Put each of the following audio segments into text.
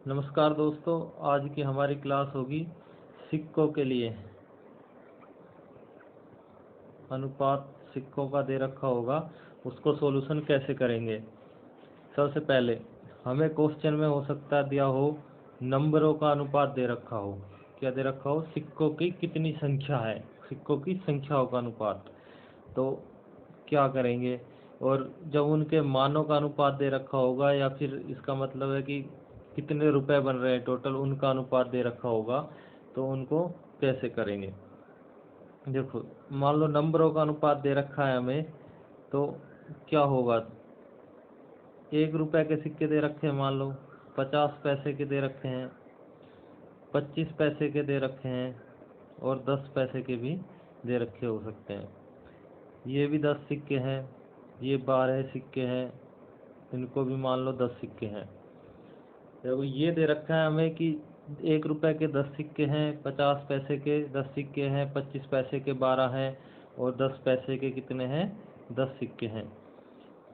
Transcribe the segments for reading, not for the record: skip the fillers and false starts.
नमस्कार दोस्तों, आज की हमारी क्लास होगी सिक्कों के लिए। अनुपात सिक्कों का दे रखा होगा, उसको सॉल्यूशन कैसे करेंगे। सबसे पहले हमें क्वेश्चन में हो सकता है दिया हो नंबरों का अनुपात दे रखा हो। क्या दे रखा हो? सिक्कों की कितनी संख्या है, सिक्कों की संख्याओं का अनुपात। तो क्या करेंगे, और जब उनके मानों का अनुपात दे रखा होगा, या फिर इसका मतलब है कि कितने रुपए बन रहे हैं टोटल, उनका अनुपात दे रखा होगा, तो उनको कैसे करेंगे। देखो, मान लो नंबरों का अनुपात दे रखा है हमें, तो क्या होगा। 1 रुपए के सिक्के दे रखे हैं, मान लो 50 पैसे के दे रखे हैं, 25 पैसे के दे रखे हैं, और 10 पैसे के भी दे रखे हो सकते हैं। ये भी 10 सिक्के हैं, ये 12 सिक्के हैं, इनको भी मान लो 10 सिक्के हैं। देखो, ये दे रखा है हमें कि 1 रुपए के 10 सिक्के हैं, 50 पैसे के 10 सिक्के हैं, 25 पैसे के 12 हैं, और 10 पैसे के कितने हैं? 10 सिक्के हैं।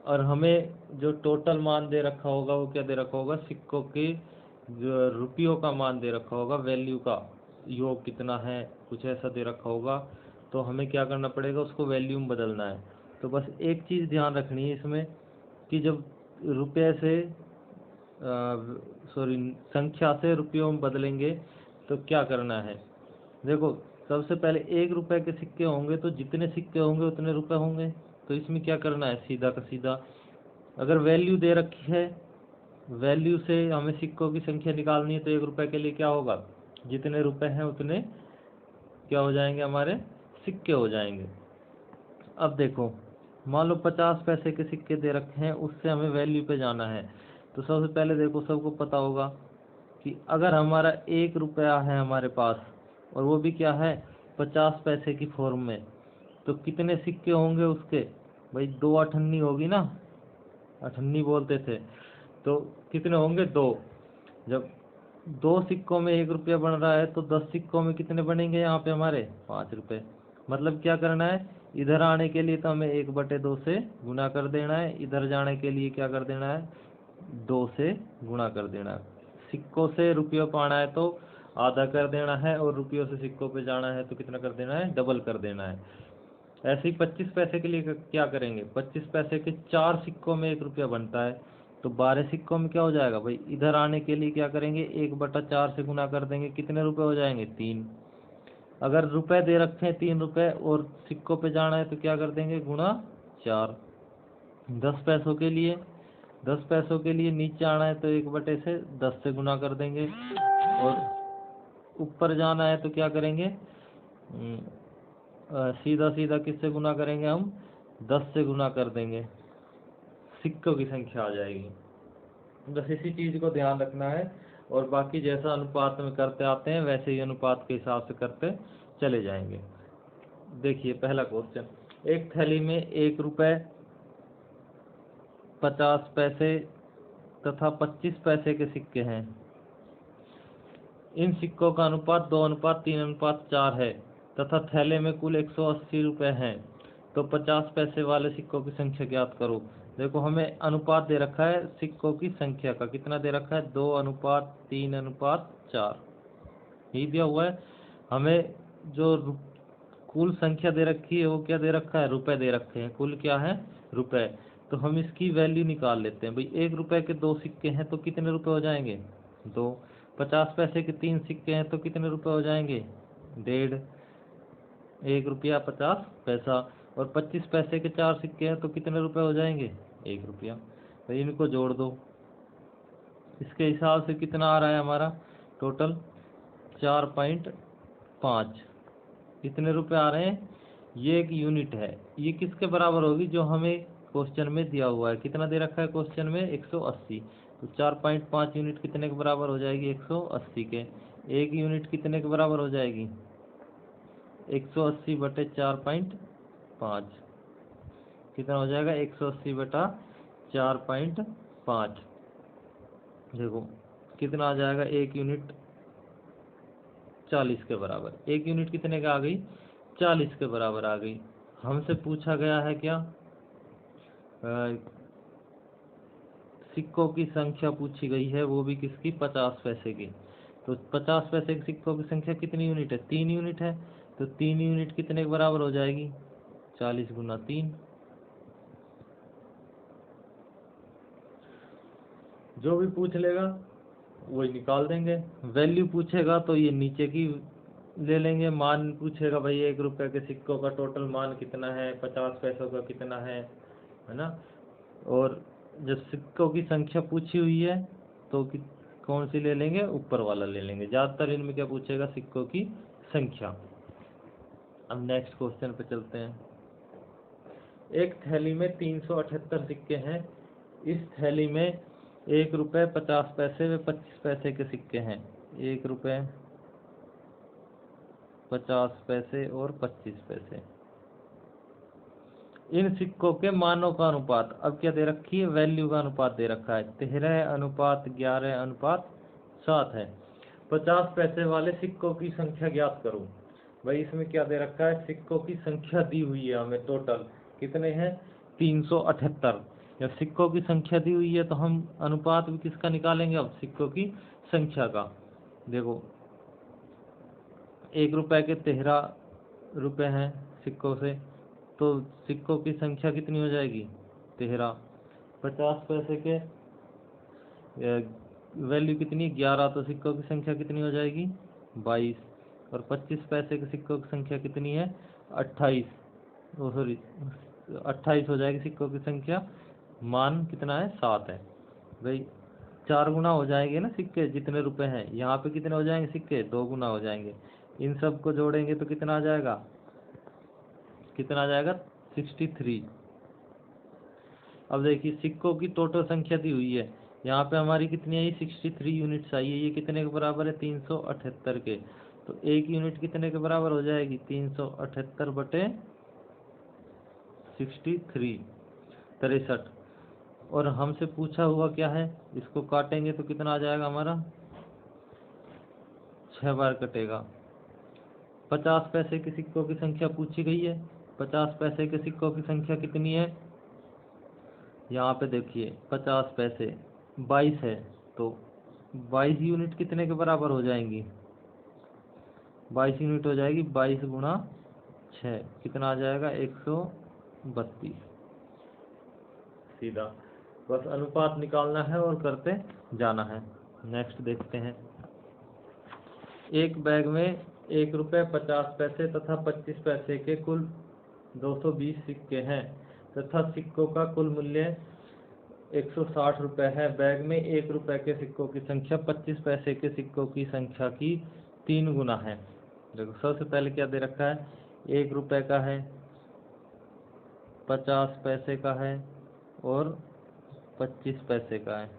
और हमें जो टोटल मान दे रखा होगा वो क्या दे रखा होगा? सिक्कों के जो रुपयों का मान दे रखा होगा, वैल्यू का योग कितना है, कुछ ऐसा दे रखा होगा। तो हमें क्या करना पड़ेगा, उसको वैल्यू में बदलना है। तो बस एक चीज़ ध्यान रखनी है इसमें कि जब रुपये से संख्या से रुपयों में बदलेंगे तो क्या करना है। देखो, सबसे पहले 1 रुपए के सिक्के होंगे तो जितने सिक्के होंगे उतने रुपए होंगे। तो इसमें क्या करना है, सीधा का सीधा अगर वैल्यू दे रखी है, वैल्यू से हमें सिक्कों की संख्या निकालनी है, तो 1 रुपए के लिए क्या होगा, जितने रुपए हैं उतने क्या हो जाएंगे, हमारे सिक्के हो जाएंगे। अब देखो, मान लो 50 पैसे के सिक्के दे रखे हैं, उससे हमें वैल्यू पे जाना है। तो सबसे पहले देखो, सबको पता होगा कि अगर हमारा 1 रुपया है हमारे पास, और वो भी क्या है, 50 पैसे की फॉर्म में, तो कितने सिक्के होंगे उसके? भाई 2 अठन्नी होगी ना, अठन्नी बोलते थे। तो कितने होंगे? 2। जब 2 सिक्कों में 1 रुपया बन रहा है, तो 10 सिक्कों में कितने बनेंगे यहाँ पे हमारे? 5 रुपये। मतलब क्या करना है, इधर आने के लिए तो हमें 1/2 से गुना कर देना है, इधर जाने के लिए क्या कर देना है, 2 से गुणा कर देना है। सिक्कों से रुपयों पाना है तो आधा कर देना है, और रुपयों से सिक्कों पे जाना है तो कितना कर देना है, डबल कर देना है। ऐसे ही 25 पैसे के लिए क्या करेंगे, 25 पैसे के 4 सिक्कों में 1 रुपया बनता है, तो 12 सिक्कों में क्या हो जाएगा भाई, इधर आने के लिए क्या करेंगे, 1/4 से गुना कर देंगे, कितने रुपए हो जाएंगे? 3। अगर रुपए दे रखे हैं 3 रुपए, और सिक्कों पे जाना है तो क्या कर देंगे, गुणा 4। 10 पैसों के लिए, 10 पैसों के लिए नीचे आना है तो 1/10 से गुना कर देंगे, और ऊपर जाना है तो क्या करेंगे, सीधा सीधा किससे गुना करेंगे हम, 10 से गुना कर देंगे, सिक्कों की संख्या आ जाएगी। बस इसी चीज को ध्यान रखना है, और बाकी जैसा अनुपात में करते आते हैं वैसे ही अनुपात के हिसाब से करते चले जाएंगे। देखिए, पहला क्वेश्चन, एक थैली में 1 रुपए, 50 पैसे तथा 25 पैसे के सिक्के हैं। इन सिक्कों का अनुपात 2:3:4 है, तथा थैले में कुल 180 रुपए हैं। तो 50 पैसे वाले सिक्कों की संख्या ज्ञात करो। देखो, हमें अनुपात दे रखा है सिक्कों की संख्या का, कितना दे रखा है, 2:3:4 ही दिया हुआ है। हमें जो कुल संख्या दे रखी है वो क्या दे रखा है, रुपए दे रखे हैं, कुल क्या है, रुपए। तो हम इसकी वैल्यू निकाल लेते हैं। भाई 1 रुपए के 2 सिक्के हैं तो कितने रुपए हो जाएंगे, 2। 50 पैसे के 3 सिक्के हैं तो कितने रुपए हो जाएंगे, 1.5। 1 रुपया 50 पैसा। और 25 पैसे के 4 सिक्के हैं तो कितने रुपए हो जाएंगे, 1 रुपया। तो इनको जोड़ दो, इसके हिसाब से कितना आ रहा है हमारा टोटल, 4.5। कितने रुपए आ रहे हैं, ये एक यूनिट है। ये किसके बराबर होगी, जो हमें क्वेश्चन में दिया हुआ है। कितना दे रखा है क्वेश्चन में, 180। तो 4.5 यूनिट कितने के बराबर हो जाएगी, 180 के। एक यूनिट कितने के बराबर हो जाएगी, 180/4.5। कितना हो जाएगा, 180/4.5। देखो कितना आ जाएगा, एक यूनिट 40 के बराबर। एक यूनिट कितने का आ गई, 40 के बराबर आ गई। सिक्कों की संख्या पूछी गई है, वो भी किसकी, 50 पैसे की। तो 50 पैसे के सिक्कों की संख्या कितनी यूनिट है, 3 यूनिट है। तो 3 यूनिट कितने के बराबर हो जाएगी, 40 गुना 3। जो भी पूछ लेगा वही निकाल देंगे। वैल्यू पूछेगा तो ये नीचे की ले लेंगे। मान पूछेगा भाई 1 रुपए के सिक्कों का टोटल मान कितना है, 50 पैसों का कितना है ना। और जब सिक्कों की संख्या पूछी हुई है तो कौन सी ले लेंगे, ऊपर वाला ले लेंगे। ज़्यादातर इनमें क्या पूछेगा, सिक्कों की संख्या। अब नेक्स्ट क्वेश्चन पे चलते हैं। एक थैली में 378 सिक्के हैं। इस थैली में 1 रुपए 50 पैसे व 25 पैसे के सिक्के हैं। 1 रुपए 50 पैसे और 25 पैसे। इन सिक्कों के मानों का अनुपात, अब क्या दे रखी है, वैल्यू का अनुपात दे रखा है, 13:11:7 है। 50 पैसे वाले सिक्कों की संख्या ज्ञात करो। भाई इसमें क्या दे रखा है, सिक्कों की संख्या दी हुई है हमें, टोटल कितने हैं, 378। जब सिक्कों की संख्या दी हुई है तो हम अनुपात भी किसका निकालेंगे, अब सिक्कों की संख्या का। देखो 1 रुपए के 13 रुपए हैं सिक्कों से, तो सिक्कों की संख्या कितनी हो जाएगी, 13। 50 पैसे के वैल्यू कितनी, 11, तो सिक्कों की संख्या कितनी हो जाएगी, 22। और 25 पैसे के सिक्कों की संख्या कितनी है, 28। सॉरी 28 हो जाएगी सिक्कों की संख्या। मान कितना है, 7 है। भाई 4 गुना हो जाएंगे ना सिक्के, जितने रुपए हैं यहाँ पे कितने हो जाएंगे सिक्के, 2 गुना हो जाएंगे। इन सब को जोड़ेंगे तो कितना आ जाएगा, कितना आ जाएगा, 63। अब देखिए सिक्कों की टोटल संख्या दी हुई है, यहाँ पे हमारी कितनी आई, 63 यूनिट्स आई है। ये कितने के बराबर है, 378 के। तो 1 यूनिट कितने के बराबर हो जाएगी, 378 बटे 63, 63। और हमसे पूछा हुआ क्या है, इसको काटेंगे तो कितना आ जाएगा हमारा, 6 बार कटेगा। 50 पैसे के सिक्कों की संख्या पूछी गई है। 50 पैसे के सिक्कों की संख्या कितनी है, यहाँ पे देखिए 50 पैसे 22 है, तो 22 यूनिट कितने के बराबर हो जाएंगी, 22 यूनिट हो जाएगी 22 गुना 6, कितना आ जाएगा, 132। सीधा बस अनुपात निकालना है और करते जाना है। नेक्स्ट देखते हैं। एक बैग में 1 रुपए 50 पैसे तथा 25 पैसे के कुल 220 सिक्के हैं तथा सिक्कों का कुल मूल्य 160 रुपए है। बैग में 1 रुपए के सिक्कों की संख्या 25 पैसे के सिक्कों की संख्या की 3 गुना है। देखो सबसे पहले क्या दे रखा है, 1 रुपए का है, 50 पैसे का है और 25 पैसे का है।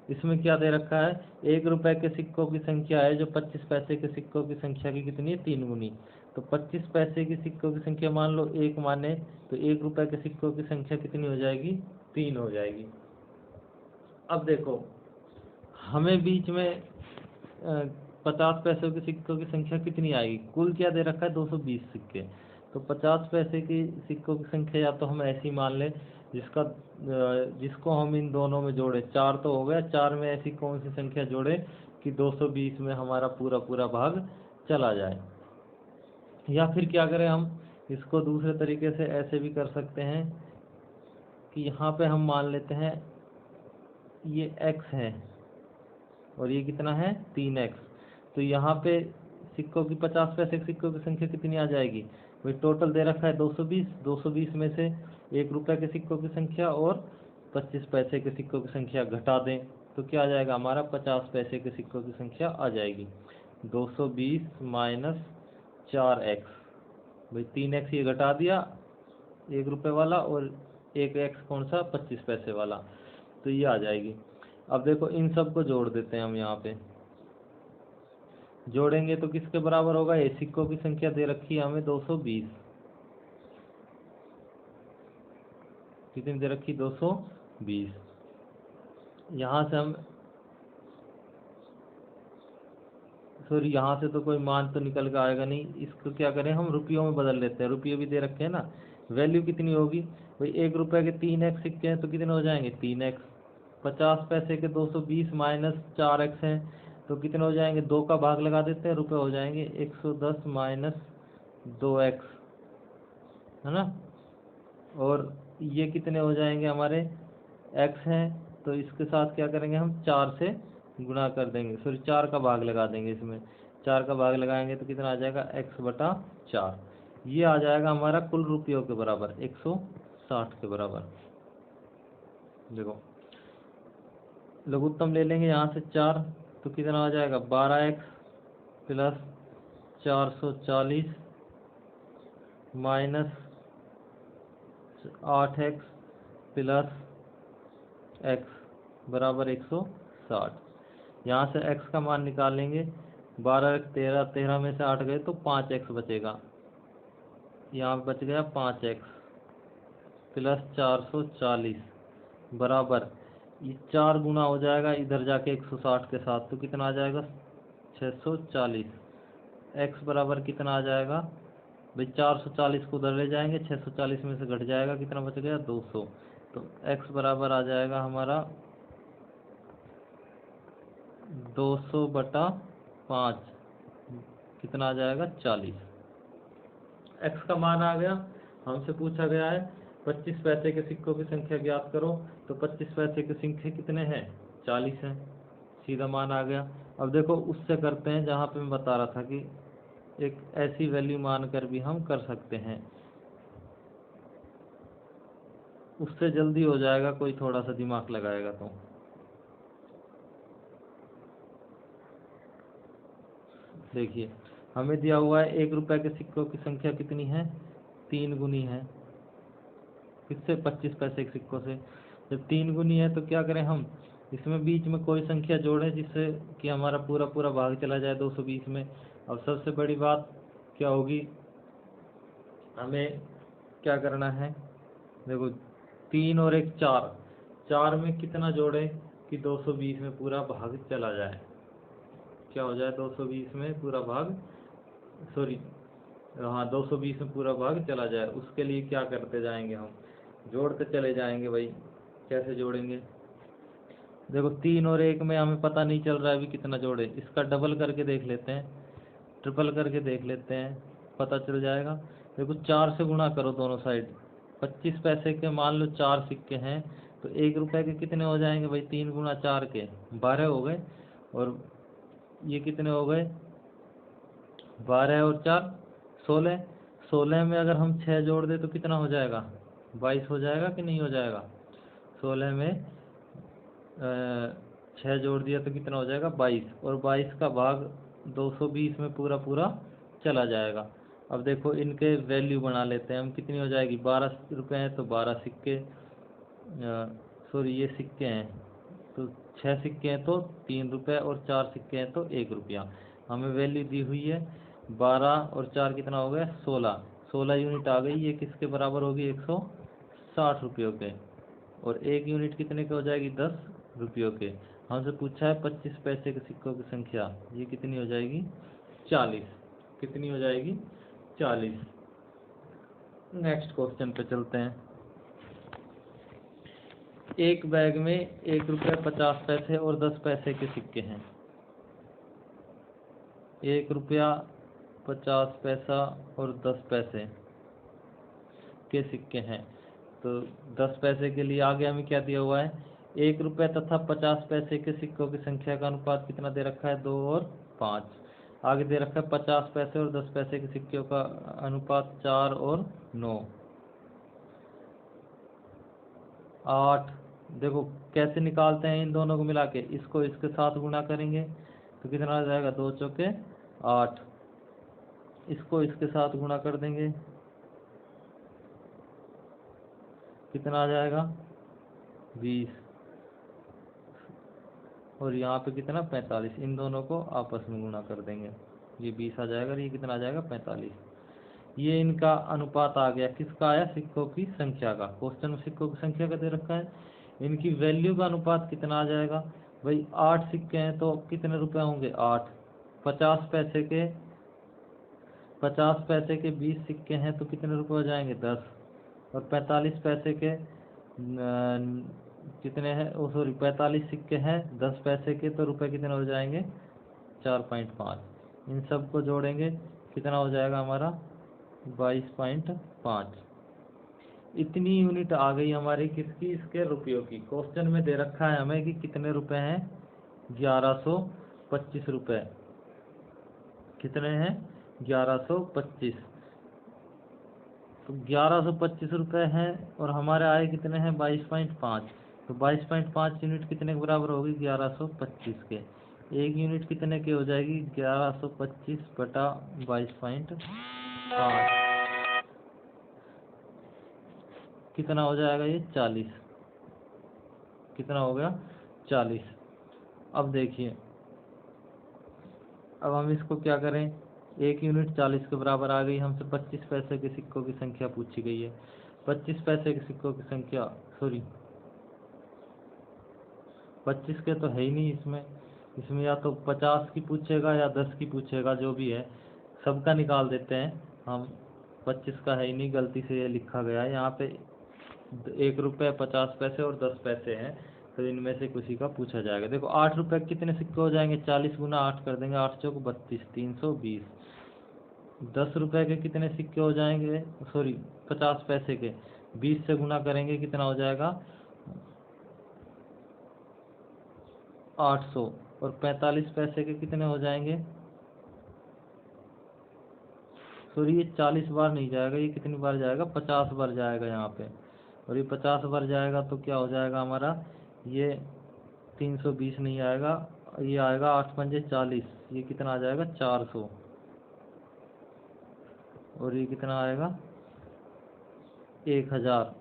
इसमें क्या दे रखा है, 1 रुपए के सिक्कों की संख्या है जो 25 पैसे के सिक्कों की संख्या की कितनी है, 3 गुनी। तो 25 पैसे की सिक्कों की संख्या मान लो 1 माने, तो 1 रुपए के सिक्कों की संख्या कितनी हो जाएगी, 3 हो जाएगी। अब देखो हमें बीच में 50 पैसों के सिक्कों की संख्या कितनी आएगी, कुल क्या दे रखा है, 220 सिक्के। तो 50 पैसे की सिक्कों की संख्या या तो हम ऐसी मान लें जिसको हम इन दोनों में जोड़े, 4 तो हो गया, 4 में ऐसी कौन सी संख्या जोड़े कि 220 में हमारा पूरा पूरा भाग चला जाए। या फिर क्या करें, हम इसको दूसरे तरीके से ऐसे भी कर सकते हैं कि यहाँ पे हम मान लेते हैं ये x है और ये कितना है, 3x। तो यहाँ पे सिक्कों की 50 पैसे के सिक्कों की संख्या कितनी आ जाएगी, वही टोटल दे रखा है 220। 220 में से 1 रुपए के सिक्कों की संख्या और 25 पैसे के सिक्कों की संख्या घटा दें तो क्या आ जाएगा हमारा, 50 पैसे के सिक्कों की संख्या आ जाएगी। 220 माइनस 4x, भाई 3x ये घटा दिया 1 रुपए वाला और 1x कौन सा, 25 पैसे वाला, तो ये आ जाएगी। अब देखो इन सब को जोड़ देते हैं हम, यहाँ पे जोड़ेंगे तो किसके बराबर होगा, ये सिक्कों की संख्या दे रखी है हमें 220, कितनी दे रखी, 220। यहाँ से हम सॉरी यहाँ से तो कोई मान तो निकल के आएगा नहीं, इसको क्या करें हम रुपयों में बदल लेते हैं, रुपये भी दे रखे हैं ना। वैल्यू कितनी होगी भाई, 1 रुपए के 3x सिक्के हैं तो कितने हो जाएंगे, 3x। 50 पैसे के 220 माइनस 4x है तो कितने हो जाएंगे, 2 का भाग लगा देते हैं, रुपए हो जाएंगे 110 माइनस 2x, है ना। और ये कितने हो जाएंगे हमारे, x हैं, तो इसके साथ क्या करेंगे हम, 4 से गुणा कर देंगे, सॉरी 4 का भाग लगा देंगे इसमें, 4 का भाग लगाएंगे तो कितना आ जाएगा, x बटा 4। ये आ जाएगा हमारा कुल रुपयों के बराबर 160 के बराबर। देखो लघुत्तम ले लेंगे यहाँ से 4, तो कितना आ जाएगा, 12x plus 440 minus 8x plus x बराबर 160। यहाँ से x का मान निकालेंगे, 12 13, 13 में से 8 गए तो 5x बचेगा, यहाँ बच गया 5x प्लस 440 बराबर, ये 4 गुना हो जाएगा इधर जाके 160 के साथ, तो कितना आ जाएगा 640। x बराबर कितना आ जाएगा भाई, 440 को उधर ले जाएंगे, 640 में से घट जाएगा, कितना बच गया 200, तो x बराबर आ जाएगा हमारा 200 बटा 5, कितना आ जाएगा 40। x का मान आ गया। हमसे पूछा गया है 25 पैसे के सिक्कों की संख्या ज्ञात करो, तो 25 पैसे के सिक्के कितने हैं, 40 हैं, सीधा मान आ गया। अब देखो उससे करते हैं जहाँ पे मैं बता रहा था कि एक ऐसी वैल्यू मानकर भी हम कर सकते हैं, उससे जल्दी हो जाएगा, कोई थोड़ा सा दिमाग लगाएगा तो। देखिए हमें दिया हुआ है 1 रुपए के सिक्कों की संख्या कितनी है, 3 गुनी है, किससे, 25 पैसे के सिक्कों से। जब 3 गुनी है तो क्या करें हम, इसमें बीच में कोई संख्या जोड़ें जिससे कि हमारा पूरा पूरा भाग चला जाए 220 में। अब सबसे बड़ी बात क्या होगी, हमें क्या करना है, देखो 3 और 1 4, 4 में कितना जोड़े कि 220 में पूरा भाग चला जाए, क्या हो जाए 220 में पूरा भाग, सॉरी हाँ 220 में पूरा भाग चला जाए। उसके लिए क्या करते जाएंगे, हम जोड़ते चले जाएंगे भाई। कैसे जोड़ेंगे, देखो 3 और 1 में हमें पता नहीं चल रहा है अभी कितना जोड़े, इसका डबल करके देख लेते हैं, ट्रिपल करके देख लेते हैं, पता चल जाएगा। देखो 4 से गुणा करो दोनों साइड, 25 पैसे के मान लो 4 सिक्के हैं, तो 1 रुपए के कितने हो जाएंगे भाई, 3 गुणा 4 के 12 हो गए, और ये कितने हो गए, 12 और 4 16, 16 में अगर हम 6 जोड़ दे तो कितना हो जाएगा, 22 हो जाएगा कि नहीं हो जाएगा। 16 में 6 जोड़ दिया तो कितना हो जाएगा 22, और 22 का भाग 220 में पूरा पूरा चला जाएगा। अब देखो इनके वैल्यू बना लेते हैं हम, कितनी हो जाएगी, 12 रुपए हैं तो 12 सिक्के, सॉरी ये सिक्के हैं तो 6 सिक्के हैं तो 3 रुपए, और 4 सिक्के हैं तो 1 रुपया। हमें वैल्यू दी हुई है 12 और 4 कितना हो गया 16, 16 यूनिट आ गई, ये किसके बराबर होगी 160 रुपयों के, और 1 यूनिट कितने के हो जाएगी 10 रुपयों के। हमसे पूछा है 25 पैसे के सिक्कों की संख्या, ये कितनी हो जाएगी 40, कितनी हो जाएगी 40। नेक्स्ट क्वेश्चन पे चलते हैं। एक बैग में 1 रुपये 50 पैसे और 10 पैसे के सिक्के हैं, 1 रुपया 50 पैसा और 10 पैसे के सिक्के हैं, तो 10 पैसे के लिए आगे हमें क्या दिया हुआ है, 1 रुपये तथा 50 पैसे के सिक्कों की संख्या का अनुपात कितना दे रखा है, 2 और 5। आगे दे रखा है 50 पैसे और 10 पैसे के सिक्कों का अनुपात 4 और 9, 8। देखो कैसे निकालते हैं इन दोनों को मिला के, इसको इसके साथ गुणा करेंगे तो कितना आ जाएगा, 2 चौके 8, इसको इसके साथ गुणा कर देंगे कितना आ जाएगा 20, और यहाँ पे कितना 45, इन दोनों को आपस में गुणा कर देंगे, ये 20 आ जाएगा और ये कितना आ जाएगा 45। ये इनका अनुपात आ गया, किसका आया, सिक्कों की संख्या का। क्वेश्चन में सिक्कों की संख्या का दे रखा है, इनकी वैल्यू का अनुपात कितना आ जाएगा भाई, 8 सिक्के हैं तो कितने रुपए होंगे 8, 50 पैसे के 20 सिक्के हैं तो कितने रुपए हो जाएंगे 10, और 45 पैसे के कितने हैं, ओ सॉरी 45 सिक्के हैं 10 पैसे के, तो रुपए कितने हो जाएंगे 4.5। इन सब को जोड़ेंगे कितना हो जाएगा हमारा 22.5। इतनी यूनिट आ गई हमारी किसकी, इसके रुपयों की। क्वेश्चन में दे रखा है हमें कि कितने रुपए हैं 1125 रुपए। कितने हैं 1125। तो 1125 रुपए हैं और हमारे आए कितने हैं 22.5। तो 22.5 यूनिट कितने के बराबर होगी 1125 के। एक यूनिट कितने की हो जाएगी 1125 बटा 22.5, कितना हो जाएगा ये 40। कितना हो गया 40। अब देखिए, अब हम इसको क्या करें, एक यूनिट 40 के बराबर आ गई। हमसे 25 पैसे के सिक्कों की संख्या पूछी गई है। 25 पैसे के सिक्कों की संख्या, सॉरी 25 के तो है ही नहीं इसमें। इसमें या तो 50 की पूछेगा या 10 की पूछेगा, जो भी है सबका निकाल देते हैं हम। 25 का है ही नहीं, गलती से ये लिखा गया है यहाँ पे। 1 रुपये 50 पैसे और 10 पैसे हैं, तो इनमें से किसी का पूछा जाएगा। देखो 8 रुपये कितने सिक्के हो जाएंगे, 40 गुना 8 कर देंगे, 8 चौक 32, 320। 10 रुपये के कितने सिक्के हो जाएंगे, सॉरी 50 पैसे के 20 से गुना करेंगे कितना हो जाएगा 800। और 45 पैसे के कितने हो जाएंगे, सॉरी ये 40 बार नहीं जाएगा, ये कितनी बार जाएगा 50 बार जाएगा यहाँ पे। और ये 50 बार जाएगा तो क्या हो जाएगा हमारा, ये 320 नहीं आएगा, ये आएगा 8 पंजे 40, ये कितना आ जाएगा 400। और ये कितना आएगा 1000।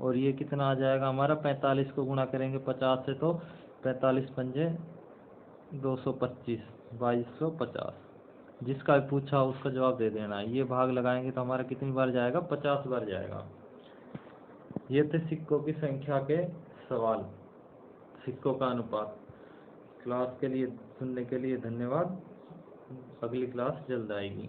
और ये कितना आ जाएगा हमारा, 45 को गुणा करेंगे 50 से तो 45 पंजे 225, 2250। जिसका भी पूछा उसका जवाब दे देना है। ये भाग लगाएंगे तो हमारा कितनी बार जाएगा 50 बार जाएगा। ये थे सिक्कों की संख्या के सवाल, सिक्कों का अनुपात। क्लास के लिए सुनने के लिए धन्यवाद। अगली क्लास जल्द आएगी।